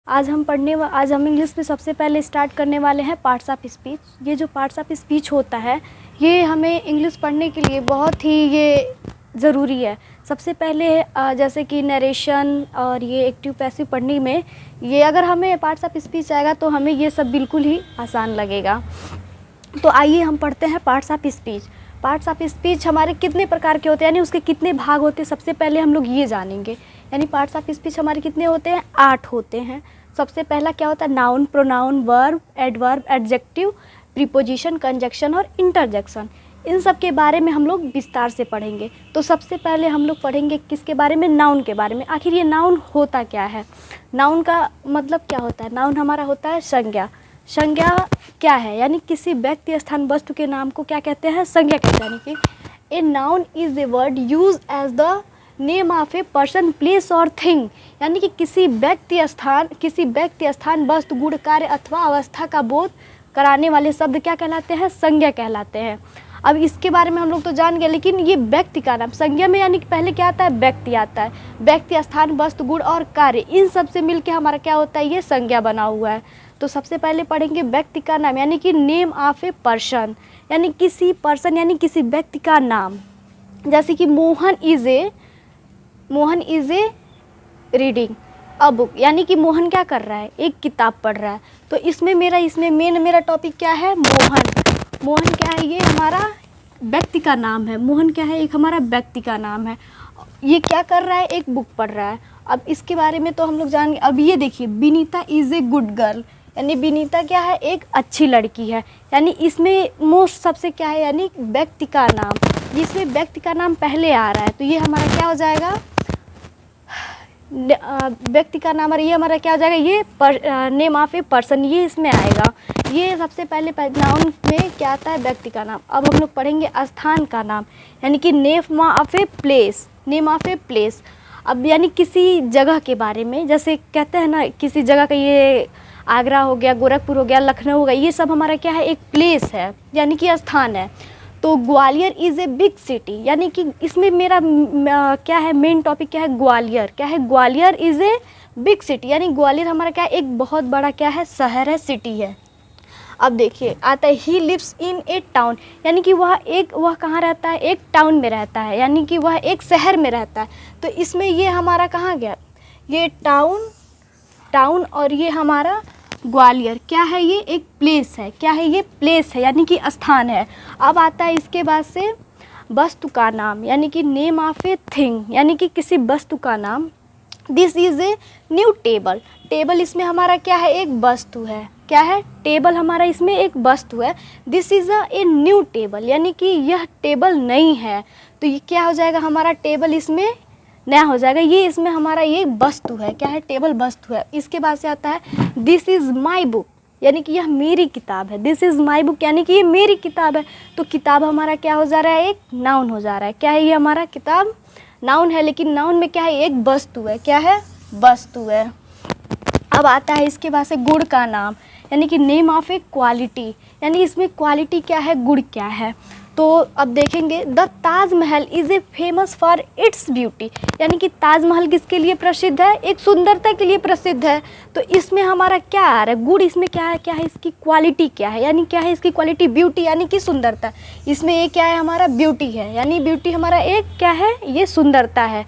आज हम इंग्लिश में सबसे पहले स्टार्ट करने वाले हैं पार्ट्स ऑफ स्पीच। ये जो पार्ट्स ऑफ स्पीच होता है ये हमें इंग्लिश पढ़ने के लिए बहुत ही ये ज़रूरी है। सबसे पहले जैसे कि नरेशन और ये एक्टिव पैसिव पढ़ने में ये अगर हमें पार्ट्स ऑफ स्पीच आएगा तो हमें ये सब बिल्कुल ही आसान लगेगा। तो आइए हम पढ़ते हैं parts of speech. Parts of speech हमारे कितने प्रकार के होते हैं, यानी उसके कितने भाग होते हैं, सबसे पहले हम लोग ये जानेंगे। यानी पार्ट्स ऑफ स्पीच हमारे कितने होते हैं? 8 होते हैं। सबसे पहला क्या होता है? Noun, pronoun, verb, adverb, adjective, preposition, conjunction और इंटरजेक्शन। इन सब के बारे में हम लोग विस्तार से पढ़ेंगे। तो सबसे पहले हम लोग पढ़ेंगे किसके बारे में? नाउन के बारे में। आखिर ये नाउन होता क्या है? नाउन का मतलब क्या होता है? नाउन हमारा होता है संज्ञा। संज्ञा क्या है? यानी किसी व्यक्ति, स्थान, वस्तु के नाम को क्या कहते हैं? संज्ञा कहते हैं। यानी कि a noun is a word use as the name of a person, place और थिंग। यानी कि किसी व्यक्ति, स्थान, वस्तु, गुण, कार्य अथवा अवस्था का बोध कराने वाले शब्द क्या कहलाते हैं? संज्ञा कहलाते हैं। अब इसके बारे में हम लोग तो जान गए, लेकिन ये व्यक्ति का नाम, संज्ञा में यानी कि पहले क्या आता है? व्यक्ति आता है। व्यक्ति, स्थान, वस्तु, गुण और कार्य, इन सब से मिलके हमारा क्या होता है? ये संज्ञा बना हुआ है। तो सबसे पहले पढ़ेंगे व्यक्ति का नाम, यानी कि नेम ऑफ ए पर्सन, यानी किसी पर्सन यानी किसी व्यक्ति का नाम। जैसे कि Mohan is a reading a book, यानी कि मोहन क्या कर रहा है? एक किताब पढ़ रहा है। तो इसमें मेरा टॉपिक क्या है? मोहन क्या है? ये हमारा व्यक्ति का नाम है। मोहन क्या है? एक हमारा व्यक्ति का नाम है। ये क्या कर रहा है? एक बुक पढ़ रहा है। अब इसके बारे में तो हम लोग जानेंगे। अब ये देखिए, Vinita is a good girl, यानी विनीता क्या है? एक अच्छी लड़की है। यानी इसमें मोस्ट सबसे क्या है? यानी व्यक्ति का नाम, जिसमें व्यक्ति का नाम पहले आ रहा है तो ये हमारा क्या हो जाएगा? व्यक्ति का नाम, और ये हमारा क्या हो जाएगा? ये नेम ऑफ ए पर्सन, ये इसमें आएगा। ये सबसे पहले नाउन में क्या आता है? व्यक्ति का नाम। अब हम लोग पढ़ेंगे स्थान का नाम, यानी कि नेम ऑफ ए प्लेस। अब यानी किसी जगह के बारे में, जैसे कहते हैं ना किसी जगह का, ये आगरा हो गया, गोरखपुर हो गया, लखनऊ हो गया, ये सब हमारा क्या है? एक प्लेस है, यानी कि स्थान है। तो Gwalior is a big city, यानी कि इसमें मेरा क्या है? मेन टॉपिक क्या है? ग्वालियर। क्या है? Gwalior is a big city, यानी ग्वालियर हमारा क्या है? एक बहुत बड़ा क्या है? शहर है, सिटी है। अब देखिए आता है he lives in A town, यानी कि वह कहाँ रहता है? एक टाउन में रहता है, यानी कि वह एक शहर में रहता है। तो इसमें ये हमारा कहाँ गया? ये टाउन और ये हमारा ग्वालियर क्या है? ये एक प्लेस है। क्या है? ये प्लेस है, यानी कि स्थान है। अब आता है इसके बाद से वस्तु का नाम, यानी कि नेम ऑफ ए थिंग, यानी कि किसी वस्तु का नाम। This is a new table. Table इसमें हमारा क्या है? एक वस्तु है। क्या है? टेबल हमारा इसमें एक वस्तु है। This is a new table, यानी कि यह टेबल नई है। तो ये क्या हो जाएगा? हमारा टेबल इसमें नया हो जाएगा। ये इसमें हमारा ये वस्तु है। क्या है? टेबल वस्तु है। इसके बाद से आता है दिस इज़ माई बुक, यानी कि यह मेरी किताब है। दिस इज़ माई बुक, यानी कि ये मेरी किताब है। तो किताब हमारा क्या हो जा रहा है? एक नाउन हो जा रहा है। क्या है? ये हमारा किताब नाउन है, लेकिन नाउन में क्या है? एक वस्तु है। क्या है? वस्तु है। अब आता है इसके बाद से गुण का नाम, यानी कि नेम ऑफ ए क्वालिटी, यानी इसमें क्वालिटी क्या है? गुण क्या है? तो अब देखेंगे the Taj Mahal is a famous for its beauty, यानी कि ताजमहल किसके लिए प्रसिद्ध है? एक सुंदरता के लिए प्रसिद्ध है। तो इसमें हमारा क्या आ रहा है? गुड इसमें क्या है? क्या है इसकी क्वालिटी? क्या है? यानी क्या है इसकी क्वालिटी? ब्यूटी, यानी कि सुंदरता। इसमें ये क्या है? हमारा ब्यूटी है, यानी ब्यूटी हमारा एक क्या है? ये सुंदरता है।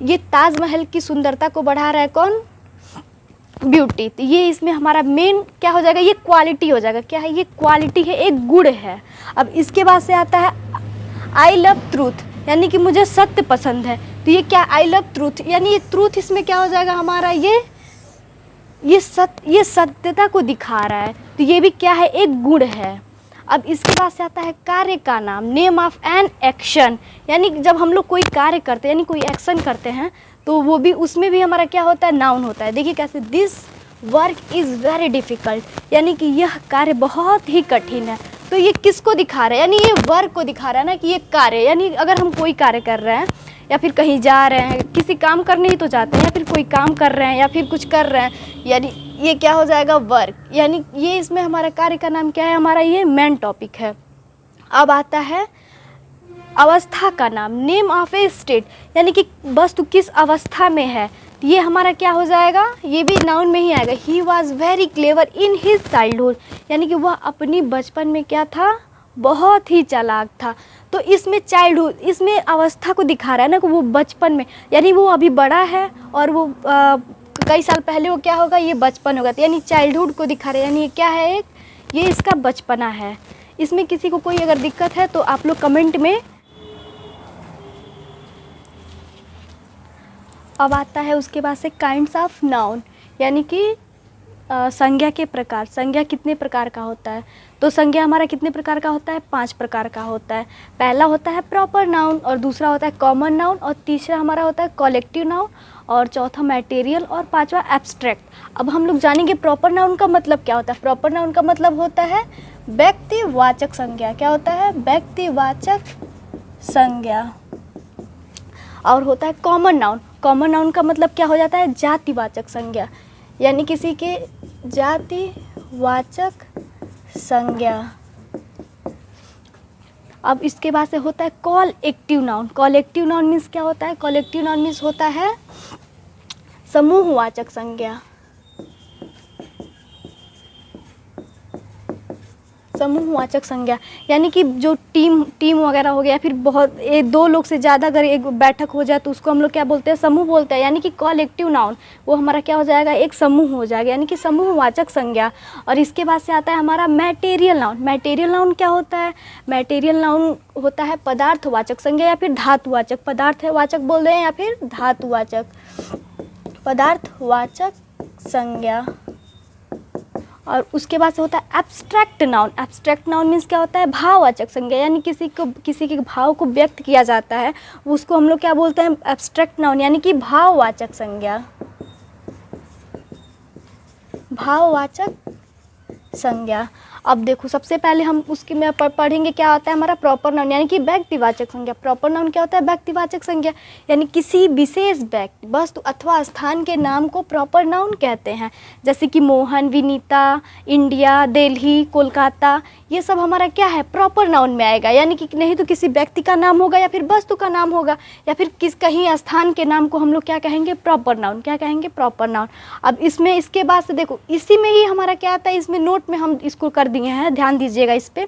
ये ताजमहल की सुंदरता को बढ़ा रहा है कौन? ब्यूटी। तो ये इसमें हमारा मेन क्या हो जाएगा? ये क्वालिटी हो जाएगा। क्या है? ये क्वालिटी है, एक गुण है। अब इसके बाद से आता है आई लव ट्रूथ, यानी कि मुझे सत्य पसंद है। तो ये क्या? आई लव ट्रूथ, यानी ये ट्रूथ इसमें क्या हो जाएगा? हमारा ये सत्यता को दिखा रहा है। तो ये भी क्या है? एक गुण है। अब इसके बाद से आता है कार्य का नाम, नेम ऑफ एन एक्शन, यानी जब हम लोग कोई कार्य करते हैं, यानी कोई एक्शन करते हैं, तो वो भी उसमें भी हमारा क्या होता है? नाउन होता है। देखिए कैसे, this work is very difficult, यानी कि यह कार्य बहुत ही कठिन है। तो ये किसको दिखा रहा है? यानी ये वर्क को दिखा रहा है ना, कि ये कार्य, यानी अगर हम कोई कार्य कर रहे हैं या फिर कहीं जा रहे हैं, किसी काम करने ही तो जाते हैं, या फिर कोई काम कर रहे हैं या फिर कुछ कर रहे हैं, यानी ये क्या हो जाएगा? वर्क। यानी ये इसमें हमारा कार्य का नाम क्या है? हमारा ये मेन टॉपिक है। अब आता है अवस्था का नाम, नेम ऑफ ए स्टेट, यानी कि वस्तु किस अवस्था में है। ये हमारा क्या हो जाएगा, ये भी नाउन में ही आएगा। He was very clever in his childhood, यानी कि वह अपनी बचपन में क्या था, बहुत ही चालाक था। तो इसमें चाइल्डहुड, इसमें अवस्था को दिखा रहा है ना कि वो बचपन में, यानी वो अभी बड़ा है और वो कई साल पहले वो क्या होगा, ये बचपन होगा। तो यानी चाइल्डहुड को दिखा रहे हैं, यानी ये क्या है, एक ये इसका बचपना है। इसमें किसी को कोई अगर दिक्कत है तो आप लोग कमेंट में। अब आता है उसके बाद से काइंड्स ऑफ नाउन, यानी कि संज्ञा के प्रकार। संज्ञा कितने प्रकार का होता है, तो संज्ञा हमारा कितने प्रकार का होता है, 5 प्रकार का होता है। पहला होता है प्रॉपर नाउन, और दूसरा होता है कॉमन नाउन, और तीसरा हमारा होता है कलेक्टिव नाउन, और चौथा मटेरियल, और पांचवा एब्स्ट्रैक्ट। अब हम लोग जानेंगे प्रॉपर नाउन का मतलब क्या होता है। प्रॉपर नाउन का मतलब होता है व्यक्तिवाचक संज्ञा। क्या होता है, व्यक्तिवाचक संज्ञा। और होता है कॉमन नाउन। कॉमन नाउन का मतलब क्या हो जाता है, जातिवाचक संज्ञा, यानी किसी के जातिवाचक संज्ञा। अब इसके बाद से होता है collective noun. Collective noun means क्या होता है, कॉलेक्टिव नाउन मीन्स होता है समूहवाचक संज्ञा। समूहवाचक संज्ञा यानी कि जो टीम वगैरह हो गया, फिर बहुत 2 लोग से ज़्यादा अगर एक बैठक हो जाए तो उसको हम लोग क्या बोलते हैं, समूह बोलते हैं। यानी कि कलेक्टिव नाउन वो हमारा क्या हो जाएगा, एक समूह हो जाएगा, यानी कि समूहवाचक संज्ञा। और इसके बाद से आता है हमारा मैटेरियल नाउन। मैटेरियल नाउन क्या होता है, मैटेरियल नाउन होता है पदार्थवाचक संज्ञा या फिर धातुवाचक। पदार्थवाचक बोल रहे हैं या फिर धातुवाचक, पदार्थवाचक संज्ञा। और उसके बाद से होता है abstract noun. Abstract noun means क्या होता है, भाववाचक संज्ञा, यानी किसी के भाव को व्यक्त किया जाता है, उसको हम लोग क्या बोलते हैं, एब्स्ट्रैक्ट नाउन, यानी कि भाववाचक संज्ञा, भाववाचक संज्ञा। अब देखो सबसे पहले हम उसकी में पढ़ेंगे क्या होता है हमारा प्रॉपर नाउन, यानी कि व्यक्तिवाचक संज्ञा। प्रॉपर नाउन क्या होता है, व्यक्तिवाचक संज्ञा, यानी किसी विशेष व्यक्ति, वस्तु अथवा स्थान के नाम को प्रॉपर नाउन कहते हैं। जैसे कि मोहन, विनीता, इंडिया, दिल्ली, कोलकाता, ये सब हमारा क्या है, प्रॉपर नाउन में आएगा। यानी कि नहीं तो किसी व्यक्ति का नाम होगा या फिर वस्तु का नाम होगा या फिर कहीं स्थान के नाम को हम लोग क्या कहेंगे, प्रॉपर नाउन। क्या कहेंगे, प्रॉपर नाउन। अब इसमें इसके बाद से देखो इसी में ही हमारा क्या आता है, इसमें नोट में हम इसको कर दिए हैं, ध्यान दीजिएगा इस पे।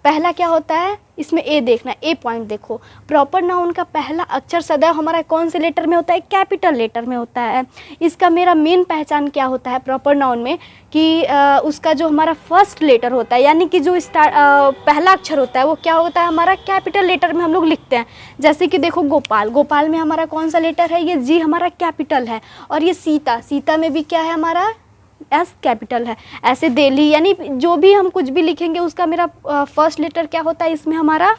पहला क्या होता है, इसमें ए देखना, ए पॉइंट देखो। प्रॉपर नाउन का पहला अक्षर सदैव हमारा कौन से लेटर में होता है, कैपिटल लेटर में होता है। इसका मेरा मेन पहचान क्या होता है प्रॉपर नाउन में कि उसका जो हमारा फर्स्ट लेटर होता है, यानी कि जो पहला अक्षर होता है वो क्या होता है हमारा कैपिटल लेटर में हम लोग लिखते हैं। जैसे कि देखो गोपाल, गोपाल में हमारा कौन सा लेटर है, ये जी हमारा कैपिटल है। और ये सीता, सीता में भी क्या है हमारा, एस कैपिटल है। ऐसे दिल्ली, यानी जो भी हम कुछ भी लिखेंगे उसका मेरा फर्स्ट लेटर क्या होता है, इसमें हमारा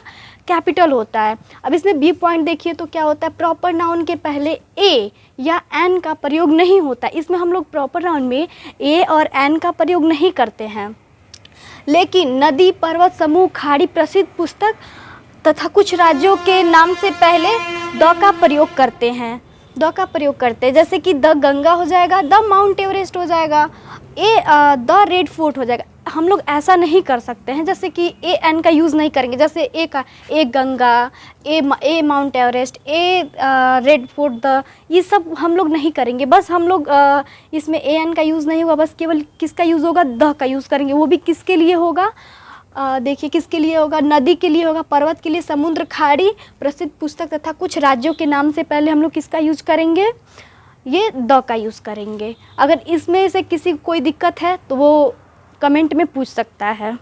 कैपिटल होता है। अब इसमें बी पॉइंट देखिए तो क्या होता है, प्रॉपर नाउन के पहले ए या एन का प्रयोग नहीं होता। इसमें हम लोग प्रॉपर नाउन में ए और एन का प्रयोग नहीं करते हैं, लेकिन नदी, पर्वत, समूह, खाड़ी, प्रसिद्ध पुस्तक तथा कुछ राज्यों के नाम से पहले द का प्रयोग करते हैं, द का प्रयोग करते हैं। जैसे कि द गंगा हो जाएगा, द माउंट एवरेस्ट हो जाएगा, द रेड फोर्ट हो जाएगा। हम लोग ऐसा नहीं कर सकते हैं, जैसे कि ए एन का यूज़ नहीं करेंगे। जैसे a Ganga, a Mount Everest, Red Fort, the, ये सब हम लोग नहीं करेंगे। बस हम लोग इसमें ए एन का यूज़ नहीं होगा, बस केवल किसका यूज़ होगा, द का यूज़ करेंगे। वो भी किसके लिए होगा, देखिए किसके लिए होगा, नदी के लिए होगा, पर्वत के लिए, समुद्र, खाड़ी, प्रसिद्ध पुस्तक तथा कुछ राज्यों के नाम से पहले हम लोग किसका यूज करेंगे, ये द का यूज़ करेंगे। अगर इसमें से किसी को कोई दिक्कत है तो वो कमेंट में पूछ सकता है।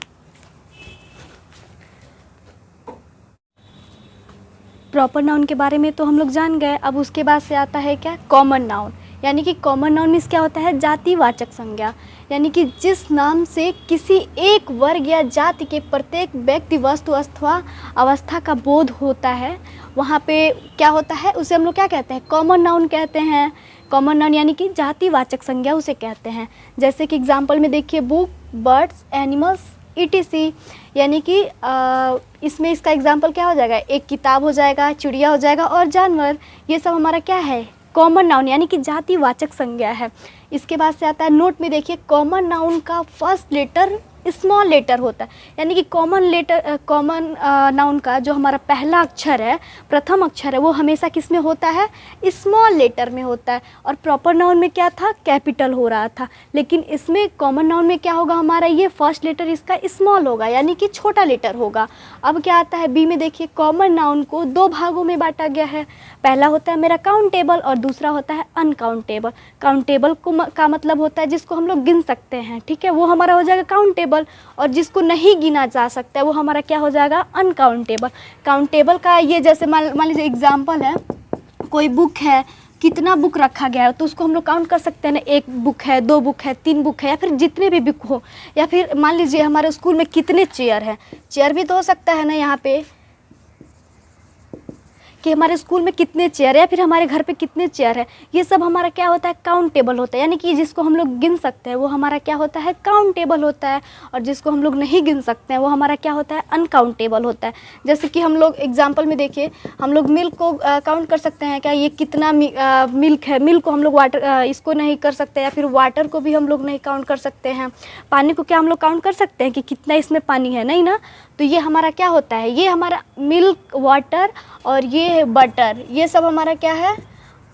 प्रॉपर नाउन के बारे में तो हम लोग जान गए। अब उसके बाद से आता है क्या, कॉमन नाउन। यानी कि कॉमन नाउन मीन्स क्या होता है, जातिवाचक संज्ञा, यानी कि जिस नाम से किसी एक वर्ग या जाति के प्रत्येक व्यक्ति, वस्तु अथवा अवस्था का बोध होता है, वहाँ पे क्या होता है, उसे हम लोग क्या कहते हैं, कॉमन नाउन कहते हैं। कॉमन नाउन यानी कि जातिवाचक संज्ञा उसे कहते हैं। जैसे कि एग्जाम्पल में देखिए, बुक, बर्ड्स, एनिमल्स, ETC, यानी कि इसमें इसका एग्जाम्पल क्या हो जाएगा, एक किताब हो जाएगा, चिड़िया हो जाएगा और जानवर। ये सब हमारा क्या है, कॉमन नाउन यानी कि जातिवाचक संज्ञा है। इसके बाद से आता है नोट में देखिए, कॉमन नाउन का फर्स्ट लेटर स्मॉल लेटर होता है, यानी कि कॉमन नाउन का जो हमारा पहला अक्षर है, प्रथम अक्षर है, वो हमेशा किस में होता है, स्मॉल लेटर में होता है। और प्रॉपर नाउन में क्या था, कैपिटल हो रहा था, लेकिन इसमें कॉमन नाउन में क्या होगा हमारा, ये फर्स्ट लेटर इसका स्मॉल होगा, यानी कि छोटा लेटर होगा। अब क्या आता है बी में, देखिए कॉमन नाउन को दो भागों में बांटा गया है। पहला होता है मेरा काउंटेबल और दूसरा होता है अनकाउंटेबल। काउंटेबल का मतलब होता है जिसको हम लोग गिन सकते हैं, ठीक है, वो हमारा हो जाएगा काउंटेबल, और जिसको नहीं गिना जा सकता है वो हमारा क्या हो जाएगा, अनकाउंटेबल। काउंटेबल का ये जैसे मान लीजिए एग्जाम्पल है, कोई बुक है, कितना बुक रखा गया है तो उसको हम लोग काउंट कर सकते हैं ना, एक बुक है, दो बुक है, तीन बुक है, या फिर जितने भी बुक हो। या फिर मान लीजिए हमारे स्कूल में कितने चेयर हैं, चेयर भी तो हो सकता है ना यहाँ पे, कि हमारे स्कूल में कितने चेयर है, या फिर हमारे घर पे कितने चेयर है, ये सब हमारा क्या होता है, काउंटेबल होता है, यानी कि जिसको हम लोग गिन सकते हैं वो हमारा क्या होता है, काउंटेबल होता है, और जिसको हम लोग नहीं गिन सकते हैं वो हमारा क्या होता है, अनकाउंटेबल होता है। जैसे कि हम लोग एग्जाम्पल में देखिए, हम लोग मिल्क को काउंट कर सकते हैं क्या, ये कितना मिल्क है, मिल्क को हम लोग वाटर इसको नहीं कर सकते, या फिर वाटर को भी हम लोग नहीं काउंट कर सकते हैं। पानी को क्या हम लोग काउंट कर सकते हैं कि कितना इसमें पानी है, नहीं ना। तो ये हमारा क्या होता है, ये हमारा मिल्क, वाटर और ये बटर, ये सब हमारा क्या है,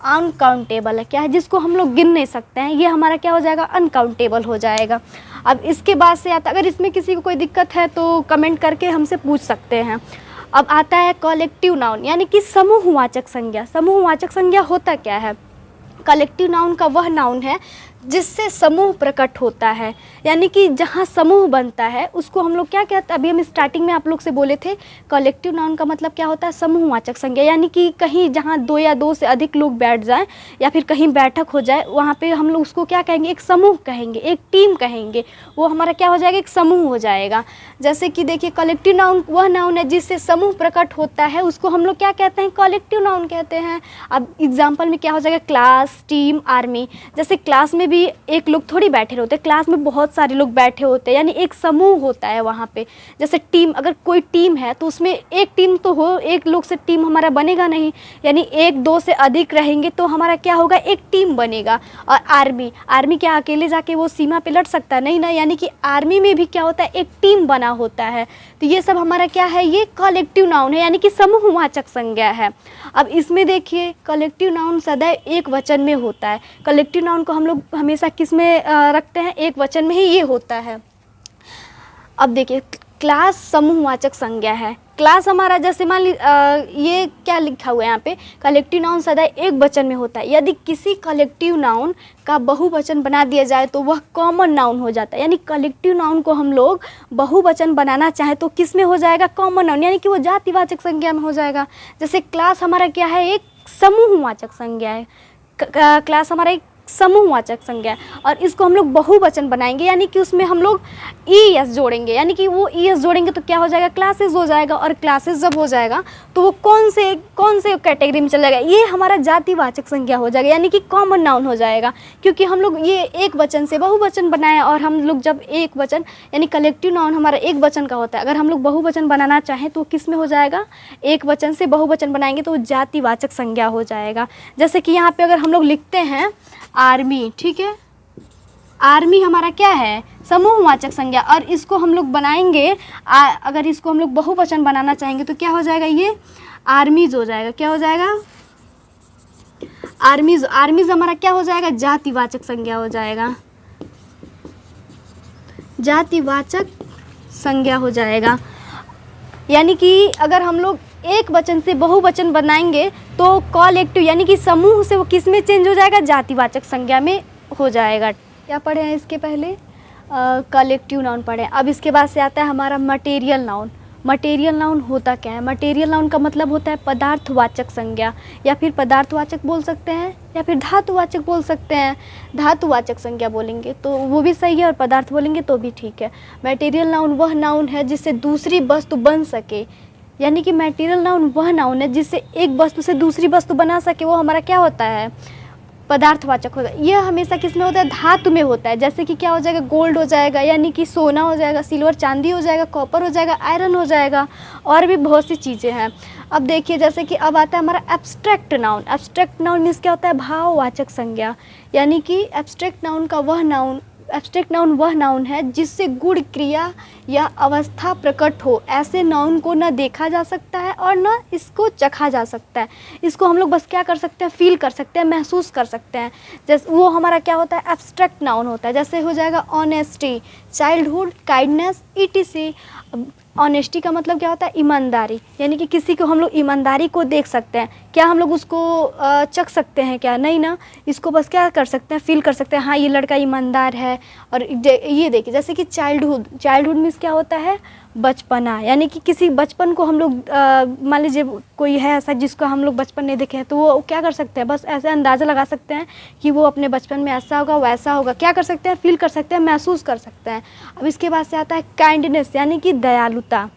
अनकाउंटेबल है, क्या है, जिसको हम लोग गिन नहीं सकते हैं, ये हमारा क्या हो जाएगा, अनकाउंटेबल हो जाएगा। अब इसके बाद से आता, अगर इसमें किसी को कोई दिक्कत है तो कमेंट करके हमसे पूछ सकते हैं। अब आता है कलेक्टिव नाउन, यानी कि समूहवाचक संज्ञा। समूहवाचक संज्ञा होता क्या है, कलेक्टिव नाउन का वह नाउन है जिससे समूह प्रकट होता है, यानी कि जहाँ समूह बनता है उसको हम लोग क्या कहते हैं, अभी हम स्टार्टिंग में आप लोग से बोले थे, कलेक्टिव नाउन का मतलब क्या होता है, समूहवाचक संज्ञा, यानी कि कहीं जहाँ दो या दो से अधिक लोग बैठ जाएं, या फिर कहीं बैठक हो जाए, वहाँ पे हम लोग उसको क्या कहेंगे, एक समूह कहेंगे, एक टीम कहेंगे, वो हमारा क्या हो जाएगा, एक समूह हो जाएगा। जैसे कि देखिए कलेक्टिव नाउन वह नाउन है जिससे समूह प्रकट होता है, उसको हम लोग क्या कहते हैं, कलेक्टिव नाउन कहते हैं। अब एग्जाम्पल में क्या हो जाएगा, क्लास, टीम, आर्मी। जैसे क्लास में भी एक लोग थोड़ी बैठे होते, क्लास में बहुत सारे लोग बैठे होते हैं, यानी एक समूह होता है वहाँ पे। जैसे टीम, अगर कोई टीम है तो उसमें एक टीम तो हो, एक लोग से टीम हमारा बनेगा नहीं, यानी एक दो से अधिक रहेंगे तो हमारा क्या होगा, एक टीम बनेगा। और आर्मी क्या अकेले जाके वो सीमा पे लड़ सकता है, नहीं ना, यानी कि आर्मी में भी क्या होता है, एक टीम बना होता है। तो ये सब हमारा क्या है, ये कलेक्टिव नाउन है, यानी कि समूहवाचक संज्ञा है। अब इसमें देखिए कलेक्टिव नाउन सदैव एक वचन में होता है। कलेक्टिव नाउन को हम लोग हमेशा किस में रखते हैं, एक वचन में ही ये होता है। अब देखिए क्लास समूहवाचक संज्ञा है। क्लास हमारा जैसे मान लीजिए ये क्या लिखा हुआ है यहाँ पे, कलेक्टिव नाउन सदैव एक वचन में होता है। यदि किसी कलेक्टिव नाउन का बहुवचन बना दिया जाए तो वह कॉमन नाउन हो जाता है, यानी कलेक्टिव नाउन को हम लोग बहुवचन बनाना चाहें तो किस में हो जाएगा, कॉमन नाउन, यानी कि वो जातिवाचक संज्ञा में हो जाएगा। जैसे क्लास हमारा क्या है, एक समूहवाचक संज्ञा है, क्लास हमारा एक समूहवाचक संज्ञा है, और इसको हम लोग बहुवचन बनाएंगे, यानी कि उसमें हम लोग ES जोड़ेंगे, यानी कि वो ES जोड़ेंगे तो क्या हो जाएगा, क्लासेस हो जाएगा। और क्लासेस जब हो जाएगा तो वो कौन से कैटेगरी में चल जाएगा, ये हमारा जातिवाचक संज्ञा हो जाएगा, यानी कि कॉमन नाउन हो जाएगा। क्योंकि हम लोग ये एक वचन से बहुवचन बनाए, और हम लोग जब एक वचन यानी कलेक्टिव नाउन हमारा एक वचन का होता है, अगर हम लोग बहुवचन बनाना चाहें तो किस में हो जाएगा, एक वचन से बहुवचन बनाएंगे तो जातिवाचक संज्ञा हो जाएगा। जैसे कि यहाँ पे अगर हम लोग लिखते हैं आर्मी, ठीक है, आर्मी हमारा क्या है, समूहवाचक संज्ञा, और इसको हम लोग बनाएंगे अगर इसको हम लोग बहुवचन बनाना चाहेंगे तो क्या हो जाएगा, ये आर्मीज हो जाएगा। क्या हो जाएगा, आर्मीज। आर्मीज हमारा क्या हो जाएगा, जातिवाचक संज्ञा हो जाएगा, जातिवाचक संज्ञा हो जाएगा। यानी कि अगर हम लोग एक वचन से बहुवचन बनाएंगे तो कलेक्टिव यानी कि समूह से वो किस में चेंज हो जाएगा, जातिवाचक संज्ञा में हो जाएगा। क्या पढ़े हैं इसके पहले, कलेक्टिव नाउन पढ़े। अब इसके बाद से आता है हमारा मटेरियल नाउन। मटेरियल नाउन होता क्या है, मटेरियल नाउन का मतलब होता है पदार्थवाचक संज्ञा, या फिर पदार्थवाचक बोल सकते हैं, या फिर धातुवाचक बोल सकते हैं। धातुवाचक संज्ञा बोलेंगे तो वो भी सही है, और पदार्थ बोलेंगे तो भी ठीक है। मटेरियल नाउन वह नाउन है जिससे दूसरी वस्तु बन सके, यानी कि मटेरियल नाउन वह नाउन है जिससे एक वस्तु से दूसरी वस्तु बना सके, वो हमारा क्या होता है, पदार्थवाचक होता है। यह हमेशा किस में होता है, धातु में होता है। जैसे कि क्या हो जाएगा, गोल्ड हो जाएगा, यानी कि सोना हो जाएगा, सिल्वर चांदी हो जाएगा, कॉपर हो जाएगा, आयरन हो जाएगा, और भी बहुत सी चीज़ें हैं। अब देखिए जैसे कि अब आता है हमारा abstract noun. Abstract noun means क्या होता है, भाववाचक संज्ञा, यानी कि एब्स्ट्रैक्ट नाउन का वह नाउन, एब्स्ट्रैक्ट नाउन वह नाउन है जिससे गुण, क्रिया या अवस्था प्रकट हो। ऐसे नाउन को न देखा जा सकता है और न इसको चखा जा सकता है। इसको हम लोग बस क्या कर सकते हैं, फील कर सकते हैं, महसूस कर सकते हैं। जैसे वो हमारा क्या होता है, एब्स्ट्रैक्ट नाउन होता है। जैसे हो जाएगा honesty, childhood, kindness, ETC। Honesty का मतलब क्या होता है, ईमानदारी, यानी कि किसी को हम लोग ईमानदारी को देख सकते हैं। क्या हम लोग उसको चख सकते हैं क्या, नहीं ना। इसको बस क्या कर सकते हैं, फील कर सकते हैं, हाँ ये लड़का ईमानदार है। और ये देखिए जैसे कि चाइल्डहुड, चाइल्डहुड मीन्स क्या होता है, बचपना, यानी कि किसी बचपन को हम लोग मान लीजिए कोई है ऐसा जिसको हम लोग बचपन नहीं देखे हैं, तो वो क्या कर सकते हैं, बस ऐसे अंदाज़ा लगा सकते हैं कि वो अपने बचपन में ऐसा होगा वैसा होगा। क्या कर सकते हैं, फील कर सकते हैं, महसूस कर सकते हैं। अब इसके बाद से आता है काइंडनेस, यानी कि दयालुता।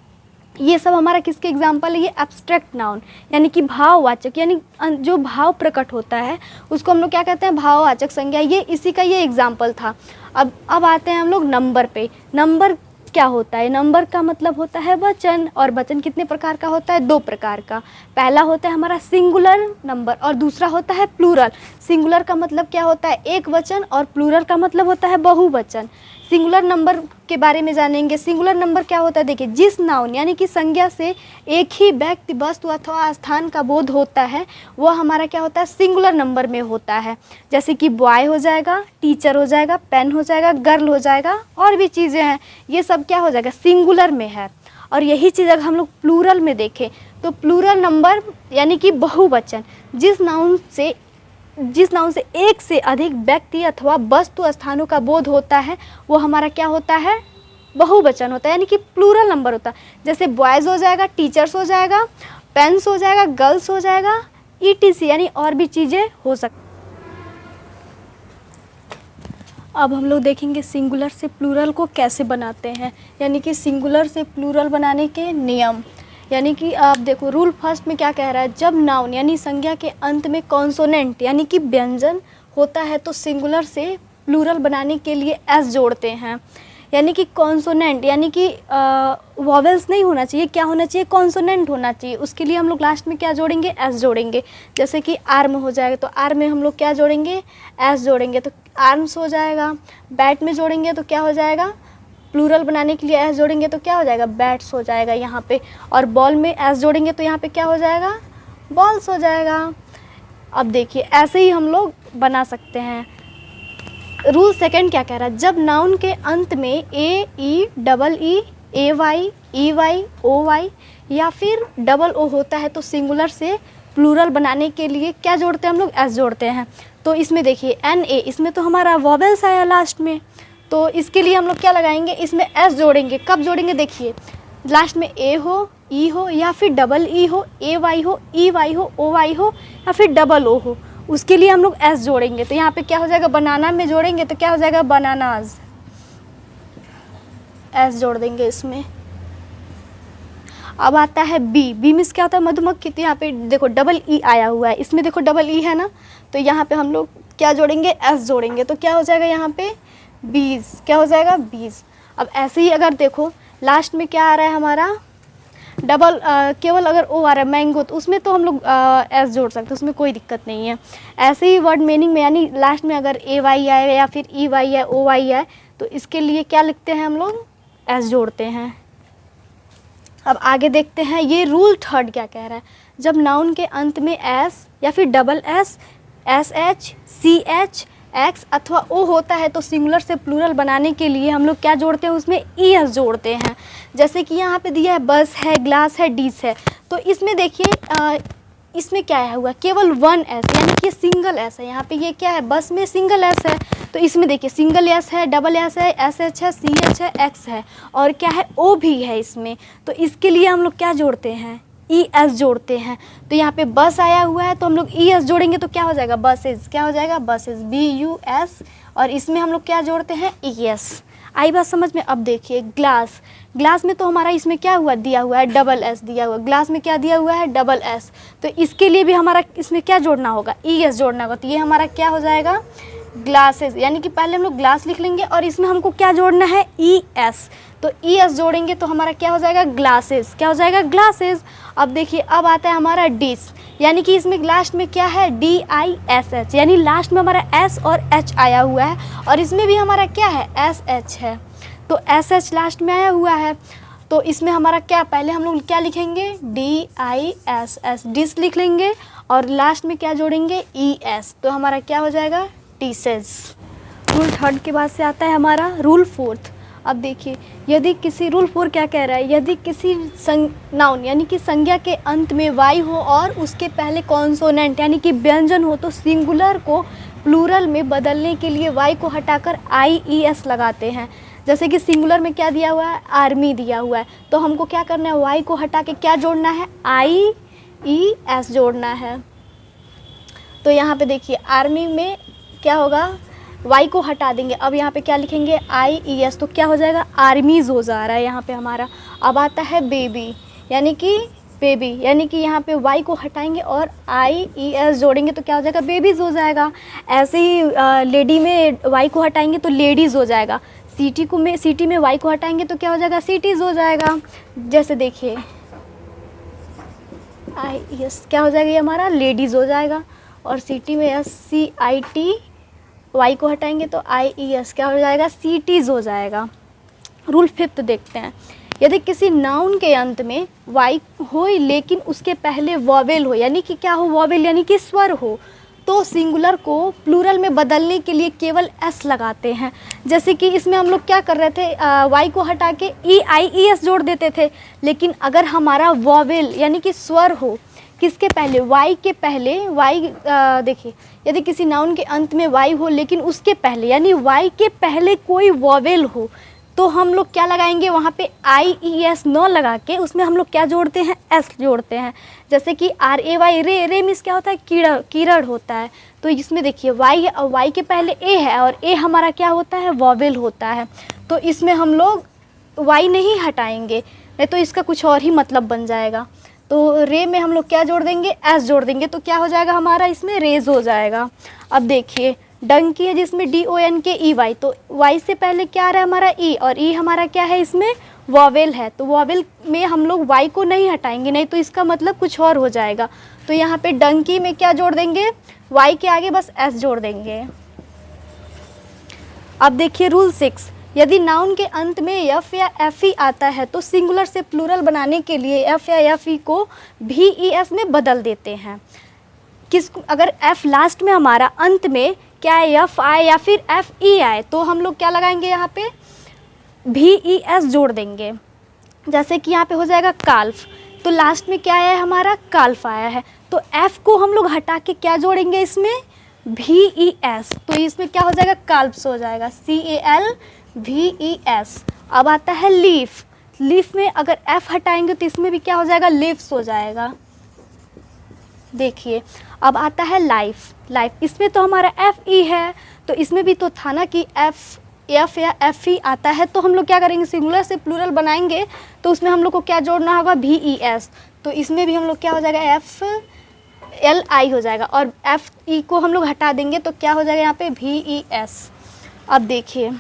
ये सब हमारा किसके एग्जाम्पल है, ये एब्स्ट्रैक्ट नाउन, यानी कि भाववाचक, यानी जो भाव प्रकट होता है उसको हम लोग क्या कहते हैं, भाववाचक संज्ञा। ये इसी का ये एग्जाम्पल था। अब आते हैं हम लोग नंबर पे। नंबर क्या होता है, नंबर का मतलब होता है वचन, और वचन कितने प्रकार का होता है, 2 प्रकार का। पहला होता है हमारा सिंगुलर नंबर और दूसरा होता है प्लूरल। सिंगुलर का मतलब क्या होता है, एक वचन, और प्लूरल का मतलब होता है बहुवचन। सिंगुलर नंबर के बारे में जानेंगे। सिंगुलर नंबर क्या होता है, देखिए जिस नाउन यानी कि संज्ञा से एक ही व्यक्ति, वस्तु अथवा स्थान का बोध होता है वह हमारा क्या होता है, सिंगुलर नंबर में होता है। जैसे कि बॉय हो जाएगा, टीचर हो जाएगा, पेन हो जाएगा, गर्ल हो जाएगा, और भी चीज़ें हैं, ये सब क्या हो जाएगा, सिंगुलर में है। और यही चीज़ अगर हम लोग प्लूरल में देखें तो प्लूरल नंबर यानी कि बहुवचन, जिस नाउन से एक से अधिक व्यक्ति अथवा वस्तु स्थानों का बोध होता है वो हमारा क्या होता है, बहुवचन होता है, यानी कि प्लूरल नंबर होता है। जैसे बॉयज़ हो जाएगा, टीचर्स हो जाएगा, पेन्स हो जाएगा, गर्ल्स हो जाएगा, ETC, यानी और भी चीज़ें हो सकती। अब हम लोग देखेंगे सिंगुलर से प्लूरल को कैसे बनाते हैं, यानी कि सिंगुलर से प्लूरल बनाने के नियम। यानी कि आप देखो रूल फर्स्ट में क्या कह रहा है, जब नाउन यानी संज्ञा के अंत में कॉन्सोनेंट यानी कि व्यंजन होता है तो सिंगुलर से प्लूरल बनाने के लिए एस जोड़ते हैं। यानी कि कॉन्सोनेंट यानी कि वॉवेल्स नहीं होना चाहिए, क्या होना चाहिए, कॉन्सोनेंट होना चाहिए। उसके लिए हम लोग लास्ट में क्या जोड़ेंगे, एस जोड़ेंगे। जैसे कि आर्म हो जाएगा तो आर्म में हम लोग क्या जोड़ेंगे, एस जोड़ेंगे, तो आर्म्स हो जाएगा। बैट में जोड़ेंगे तो क्या हो जाएगा, प्लूरल बनाने के लिए एस जोड़ेंगे तो क्या हो जाएगा, बैट्स हो जाएगा यहाँ पे। और बॉल में एस जोड़ेंगे तो यहाँ पे क्या हो जाएगा, बॉल्स हो जाएगा। अब देखिए ऐसे ही हम लोग बना सकते हैं। रूल सेकंड क्या कह रहा है, जब नाउन के अंत में AE, AY, EY, OY या फिर O होता है तो सिंगुलर से प्लूरल बनाने के लिए क्या जोड़ते हैं हम लोग, एस जोड़ते हैं। तो इसमें देखिए NA, इसमें तो हमारा वॉवेल्स आया लास्ट में, तो इसके लिए हम लोग क्या लगाएंगे, इसमें एस जोड़ेंगे। कब जोड़ेंगे, देखिए लास्ट में A हो, E हो या फिर EE हो, AY हो, EY हो, OY हो या फिर O हो, उसके लिए हम लोग एस जोड़ेंगे। तो यहाँ पे क्या हो जाएगा, बनाना में जोड़ेंगे तो क्या हो जाएगा, बनानाज, एस जोड़ देंगे इसमें। अब आता है बी मीन्स क्या होता है, मधुमक्खी। तो यहाँ पे देखो EE आया हुआ है, इसमें देखो EE है ना, तो यहाँ पे हम लोग क्या जोड़ेंगे, एस जोड़ेंगे। तो क्या हो जाएगा यहाँ पे बीज, क्या हो जाएगा, बीज। अब ऐसे ही अगर देखो लास्ट में क्या आ रहा है हमारा, केवल अगर O आ रहा है, मैंगो, तो उसमें तो हम लोग एस जोड़ सकते हैं, उसमें कोई दिक्कत नहीं है। ऐसे ही वर्ड मीनिंग में यानी लास्ट में अगर AY आए या फिर EY आए, OY आए, तो इसके लिए क्या लिखते हैं हम लोग, एस जोड़ते हैं। अब आगे देखते हैं ये रूल थर्ड क्या कह रहा है, जब नाउन के अंत में एस या फिर SS, SH, CH, X अथवा O होता है तो सिंगुलर से प्लूरल बनाने के लिए हम लोग क्या जोड़ते हैं, उसमें ES जोड़ते हैं। जैसे कि यहाँ पे दिया है बस है, ग्लास है, डिश है, तो इसमें देखिए इसमें क्या है हुआ, केवल 1 S यानी कि सिंगल S है। यहाँ पे ये क्या है, बस में सिंगल S है, तो इसमें देखिए सिंगल S है, SS है, SH है, CH है, X है, और क्या है, O भी है इसमें। तो इसके लिए हम लोग क्या जोड़ते हैं, ES जोड़ते हैं। तो यहाँ पे बस आया हुआ है तो हम लोग ES जोड़ेंगे तो क्या हो जाएगा, बसेज, क्या हो जाएगा, बसेज, BUS, और इसमें हम लोग क्या जोड़ते हैं, ES। आई बात समझ में। अब देखिए ग्लास में तो हमारा इसमें क्या हुआ, दिया हुआ है SS दिया हुआ है, ग्लास में क्या दिया हुआ है, SS। तो इसके लिए भी हमारा इसमें क्या जोड़ना होगा, ES जोड़ना होगा। तो ये हमारा क्या हो जाएगा, ग्लासेस, यानी कि पहले हम लोग ग्लास लिख लेंगे और इसमें हमको क्या जोड़ना है, ई एस। तो ई एस जोड़ेंगे तो हमारा क्या हो जाएगा, ग्लासेस। क्या हो जाएगा, ग्लासेस। अब देखिए अब आता है हमारा डिश, यानी कि इसमें लास्ट में क्या है, डी आई एस एच, यानी लास्ट में हमारा एस और एच आया हुआ है और इसमें भी हमारा क्या है, एस एच है। तो एस एच लास्ट में आया हुआ है तो इसमें हमारा क्या, पहले हम लोग क्या लिखेंगे, D I S S, dish लिख लेंगे और लास्ट में क्या जोड़ेंगे, ई एस। तो हमारा क्या हो जाएगा, टीसेस। रूल थर्ड के बाद से आता है हमारा रूल फोर्थ। अब देखिए यदि किसी, रूल फोर क्या कह रहा है, यदि किसी नाउन यानी कि संज्ञा के अंत में वाई हो और उसके पहले कॉन्सोनेंट यानी कि व्यंजन हो तो सिंगुलर को प्लूरल में बदलने के लिए वाई को हटाकर आई ई एस लगाते हैं। जैसे कि सिंगुलर में क्या दिया हुआ है, आर्मी दिया हुआ है, तो हमको क्या करना है, वाई को हटा के क्या जोड़ना है, आई ई एस जोड़ना है। तो यहाँ पे देखिए आर्मी में क्या होगा, वाई को हटा देंगे, अब यहाँ पे क्या लिखेंगे, आई ई एस, तो क्या हो जाएगा, आर्मीज़ हो जा रहा है यहाँ पे हमारा। अब आता है बेबी, यानी कि बेबी, यानी कि यहाँ पे वाई को हटाएंगे और आई ई एस जोड़ेंगे तो क्या हो जाएगा, बेबीज़ हो जाएगा। ऐसे ही लेडी में वाई को हटाएंगे तो लेडीज़ हो जाएगा। सिटी में वाई को हटाएंगे तो क्या हो जाएगा, सिटीज़ हो जाएगा। जैसे देखिए आई ई एस क्या हो जाएगा, ये हमारा लेडीज़ हो जाएगा। और सिटी में S C I T, Y को हटाएंगे तो आई ई एस क्या हो जाएगा, सिटीज़ हो जाएगा। रूल फिफ्थ देखते हैं, यदि किसी नाउन के अंत में वाई हो लेकिन उसके पहले वॉवेल हो, यानी कि क्या हो, वॉवेल यानी कि स्वर हो, तो सिंगुलर को प्लूरल में बदलने के लिए केवल एस लगाते हैं। जैसे कि इसमें हम लोग क्या कर रहे थे, वाई को हटा के ई आई ई एस जोड़ देते थे, लेकिन अगर हमारा वॉवेल यानी कि स्वर हो, किसके पहले, वाई के पहले, वाई देखिए यदि किसी नाउन के अंत में वाई हो लेकिन उसके पहले यानी वाई के पहले कोई वॉवेल हो, तो हम लोग क्या लगाएंगे, वहाँ पे आई ई एस न लगा के उसमें हम लोग क्या जोड़ते हैं, एस जोड़ते हैं। जैसे कि आर ए वाई, रे, रे मीन्स क्या होता है, कीड़ा, कीड़ड़ होता है। तो इसमें देखिए वाई के पहले ए है और ए हमारा क्या होता है, वॉवेल होता है, तो इसमें हम लोग वाई नहीं हटाएंगे, नहीं तो इसका कुछ और ही मतलब बन जाएगा। तो रे में हम लोग क्या जोड़ देंगे, एस जोड़ देंगे, तो क्या हो जाएगा हमारा, इसमें रेज हो जाएगा। अब देखिए डंकी है जिसमें डी ओ एन के ई वाई, तो वाई से पहले क्या आ रहा है हमारा ई, और ई हमारा क्या है, इसमें वॉवेल है, तो वॉवेल में हम लोग वाई को नहीं हटाएंगे, नहीं तो इसका मतलब कुछ और हो जाएगा। तो यहाँ पे डंकी में क्या जोड़ देंगे, वाई के आगे बस एस जोड़ देंगे। अब देखिए रूल 6, यदि नाउन के अंत में एफ या एफ ई आता है तो सिंगुलर से प्लूरल बनाने के लिए एफ या एफ ई को भी ई एस में बदल देते हैं। अगर एफ लास्ट में हमारा अंत में क्या है, एफ आए या फिर एफ ई आए, तो हम लोग क्या लगाएंगे, यहाँ पे भी ई एस जोड़ देंगे। जैसे कि यहाँ पे हो जाएगा काल्फ, तो लास्ट में क्या आया है हमारा, काल्फ आया है, तो एफ को हम लोग हटा के क्या जोड़ेंगे, इसमें भी ई एस, तो इसमें क्या हो जाएगा, काल्प्स हो जाएगा, सी ए एल भी ई एस। अब आता है लीफ, लीफ में अगर एफ हटाएंगे तो इसमें भी क्या हो जाएगा, लीव्स हो जाएगा। देखिए अब आता है लाइफ, लाइफ इसमें तो हमारा एफ ई है, तो इसमें भी तो था ना कि एफ या एफ ई आता है, तो हम लोग क्या करेंगे, सिंगुलर से प्लूरल बनाएंगे तो उसमें हम लोग को क्या जोड़ना होगा, भी ई एस, तो इसमें भी हम लोग क्या हो जाएगा, एफ एल आई हो जाएगा, और एफ ई को हम लोग हटा देंगे तो क्या हो जाएगा यहाँ पे, भी ई एस। अब देखिए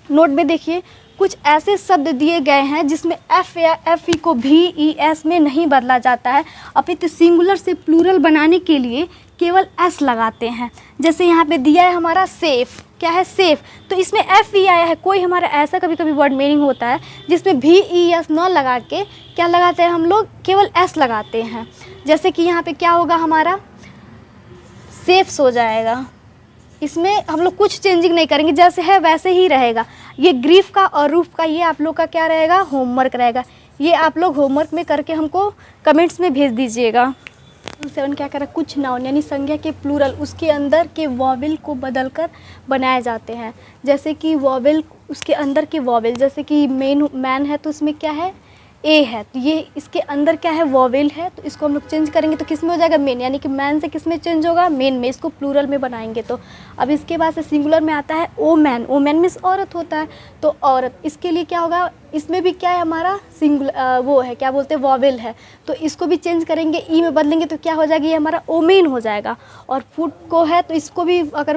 नोट में देखिए कुछ ऐसे शब्द दिए गए हैं जिसमें एफ या एफ ई को भी ई एस में नहीं बदला जाता है, अपितु सिंगुलर से प्लूरल बनाने के लिए केवल एस लगाते हैं। जैसे यहाँ पे दिया है हमारा सेफ, क्या है, सेफ, तो इसमें एफ ई आया है, कोई हमारा ऐसा कभी कभी वर्ड मीनिंग होता है जिसमें भी ई एस न लगा के क्या लगाते हैं, हम लोग केवल एस लगाते हैं। जैसे कि यहाँ पे क्या होगा हमारा, सेफ्स हो जाएगा, इसमें हम लोग कुछ चेंजिंग नहीं करेंगे, जैसे है वैसे ही रहेगा। ये ग्रीफ का और रूफ का ये आप लोग का क्या रहेगा, होमवर्क रहेगा, ये आप लोग होमवर्क में करके हमको कमेंट्स में भेज दीजिएगा। 7 क्या करा, कुछ नाउन यानी संज्ञा के प्लूरल उसके अंदर के वॉवेल को बदलकर बनाए जाते हैं। जैसे कि वॉवेल, उसके अंदर के वॉवेल, जैसे कि मैन है तो उसमें क्या है, ए है, तो ये इसके अंदर क्या है, वॉवेल है, तो इसको हम लोग चेंज करेंगे तो किस में हो जाएगा, मेन, यानी कि मैन से किस में चेंज होगा, मेन में, इसको प्लूरल में बनाएंगे तो। अब इसके बाद से सिंगुलर में आता है oh man, oh man means औरत होता है, तो औरत, इसके लिए क्या होगा, इसमें भी क्या है हमारा सिंगुलर वो है, क्या बोलते हैं, वॉवेल है। तो इसको भी चेंज करेंगे, ई में बदलेंगे तो क्या हो जाएगा, ये हमारा ओमेन हो जाएगा। और फुट को है तो इसको भी अगर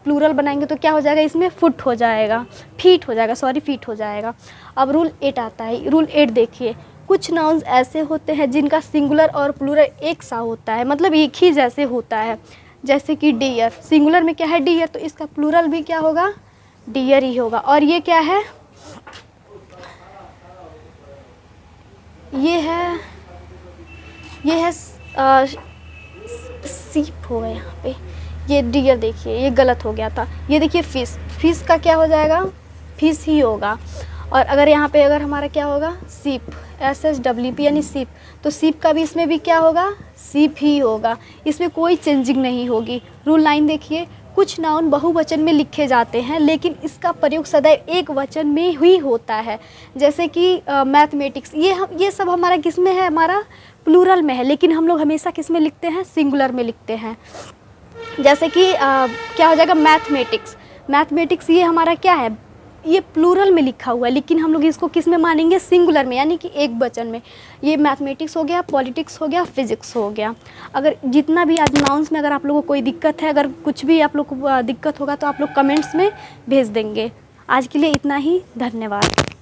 प्लूरल बनाएंगे तो क्या हो जाएगा, इसमें फुट हो जाएगा, फीट हो जाएगा, सॉरी फीट हो जाएगा। अब रूल 8 आता है। रूल 8 देखिए, कुछ नाउन्स ऐसे होते हैं जिनका सिंगुलर और प्लूरल एक सा होता है, मतलब एक ही जैसे होता है। जैसे कि डियर, सिंगुलर में क्या है, डियर, तो इसका प्लूरल भी क्या होगा, डियर ही होगा। और ये क्या है, ये है सीप होगा यहाँ पे, ये डियर देखिए ये गलत हो गया था। ये देखिए फिश, फिश का क्या हो जाएगा, फिश ही होगा। और अगर यहाँ पे अगर हमारा क्या होगा, सीप, SHWP यानी सीप, तो सीप का भी इसमें भी क्या होगा, सीप ही होगा। इसमें कोई चेंजिंग नहीं होगी। रूल 9 देखिए, कुछ नाउन बहुवचन में लिखे जाते हैं लेकिन इसका प्रयोग सदैव एक वचन में ही होता है। जैसे कि मैथमेटिक्स, ये सब हमारा किस में है, हमारा प्लूरल में है, लेकिन हम लोग हमेशा किस में लिखते हैं, सिंगुलर में लिखते हैं। जैसे कि क्या हो जाएगा, मैथमेटिक्स, मैथमेटिक्स ये हमारा क्या है, ये प्लूरल में लिखा हुआ है, लेकिन हम लोग इसको किस में मानेंगे, सिंगुलर में, यानी कि एक वचन में। ये मैथमेटिक्स हो गया, पॉलिटिक्स हो गया, फिजिक्स हो गया। अगर जितना भी आज नाउन्स में अगर आप लोगों को कोई दिक्कत है, अगर कुछ भी आप लोग को दिक्कत होगा तो आप लोग कमेंट्स में भेज देंगे। आज के लिए इतना ही, धन्यवाद।